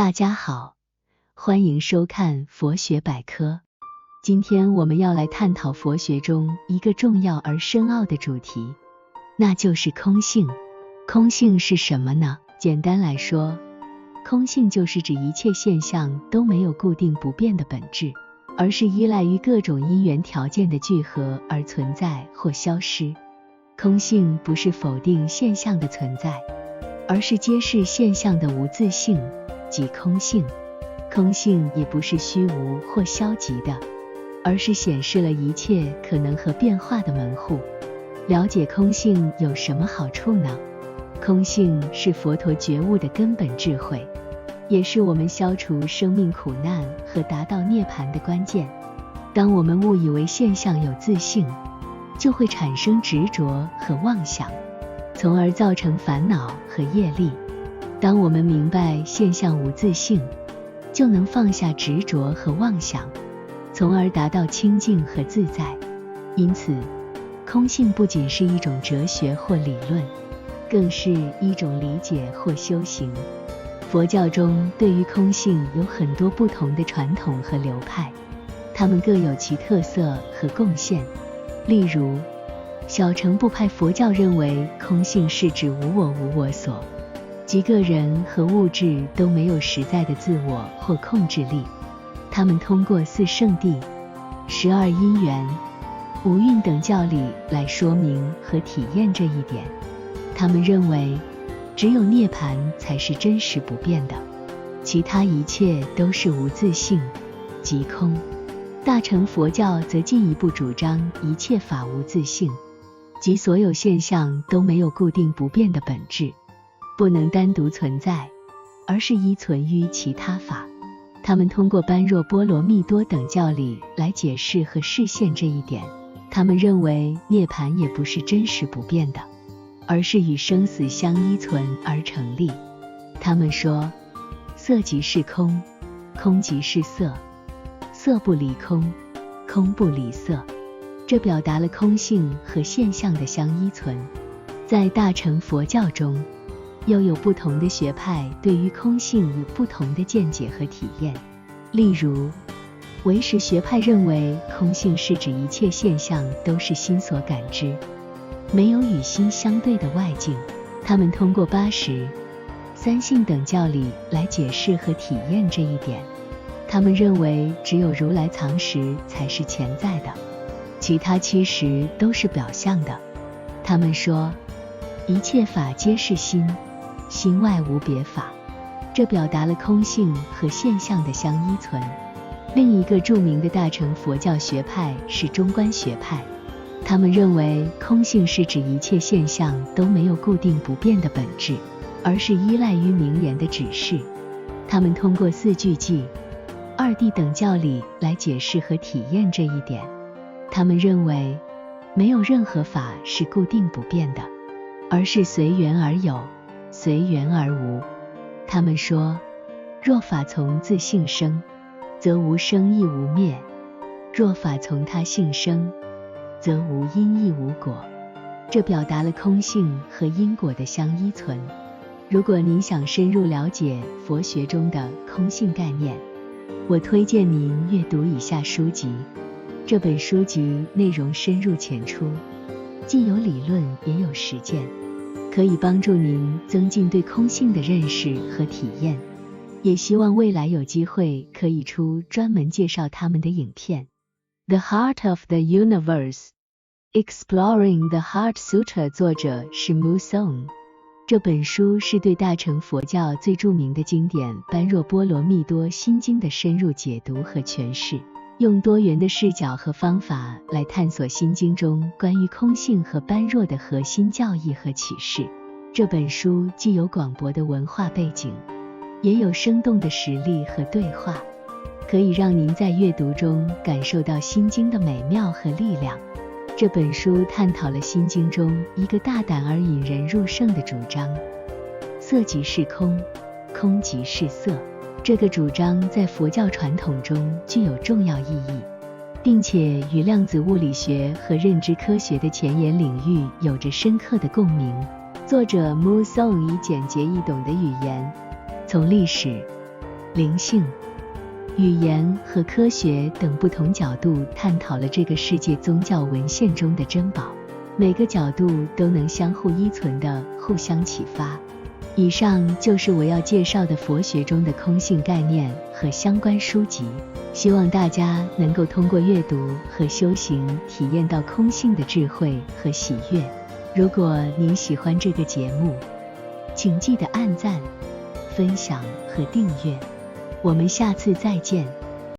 大家好，欢迎收看佛学百科。今天我们要来探讨佛学中一个重要而深奥的主题，那就是空性。空性是什么呢？简单来说，空性就是指一切现象都没有固定不变的本质，而是依赖于各种因缘条件的聚合而存在或消失。空性不是否定现象的存在，而是揭示现象的无自性，即空性。空性也不是虚无或消极的，而是显示了一切可能和变化的门户。了解空性有什么好处呢？空性是佛陀觉悟的根本智慧，也是我们消除生命苦难和达到涅槃的关键。当我们误以为现象有自性，就会产生执着和妄想，从而造成烦恼和业力。当我们明白现象无自性，就能放下执着和妄想，从而达到清净和自在。因此，空性不仅是一种哲学或理论，更是一种理解或修行。佛教中对于空性有很多不同的传统和流派，它们各有其特色和贡献。例如，小乘部派佛教认为空性是指无我无我所，即个人和物质都没有实在的自我或控制力。他们通过四圣谛、12因缘、五蕴等教理来说明和体验这一点。他们认为，只有涅槃才是真实不变的，其他一切都是无自性，即空。大乘佛教则进一步主张一切法无自性，即所有现象都没有固定不变的本质，不能单独存在，而是依存于其他法。他们通过般若波罗蜜多等教理来解释和示现这一点。他们认为涅槃也不是真实不变的，而是与生死相依存而成立。他们说，色即是空，空即是色，色不离空，空不离色。这表达了空性和现象的相依存。在大乘佛教中，又有不同的学派对于空性有不同的见解和体验。例如，唯识学派认为空性是指一切现象都是心所感知，没有与心相对的外境。他们通过八识、三性等教理来解释和体验这一点。他们认为只有如来藏识才是潜在的，其他七识都是表象的。他们说，一切法皆是心，心外无别法。这表达了空性和现象的相依存。另一个著名的大乘佛教学派是中观学派，他们认为空性是指一切现象都没有固定不变的本质，而是依赖于名言的指示。他们通过四句偈、二谛等教理来解释和体验这一点。他们认为，没有任何法是固定不变的，而是随缘而有，随缘而无。他们说，若法从自性生，则无生亦无灭；若法从他性生，则无因亦无果。这表达了空性和因果的相依存。如果您想深入了解佛学中的空性概念，我推荐您阅读以下书籍。这本书籍内容深入浅出，既有理论也有实践，可以帮助您增进对空性的认识和体验。也希望未来有机会可以出专门介绍他们的影片。The Heart of the Universe Exploring the Heart Sutra 作者是 Musong。 这本书是对大乘佛教最著名的经典《般若波罗蜜多心经》的深入解读和诠释，用多元的视角和方法来探索心经中关于空性和般若的核心教义和启示。这本书既有广博的文化背景，也有生动的实例和对话，可以让您在阅读中感受到心经的美妙和力量。这本书探讨了心经中一个大胆而引人入胜的主张，色即是空，空即是色。这个主张在佛教传统中具有重要意义，并且与量子物理学和认知科学的前沿领域有着深刻的共鸣。作者 Musong 以简洁易懂的语言，从历史、灵性、语言和科学等不同角度探讨了这个世界宗教文献中的珍宝，每个角度都能相互依存的互相启发。以上就是我要介绍的佛学中的空性概念和相关书籍，希望大家能够通过阅读和修行体验到空性的智慧和喜悦。如果您喜欢这个节目，请记得按赞、分享和订阅。我们下次再见。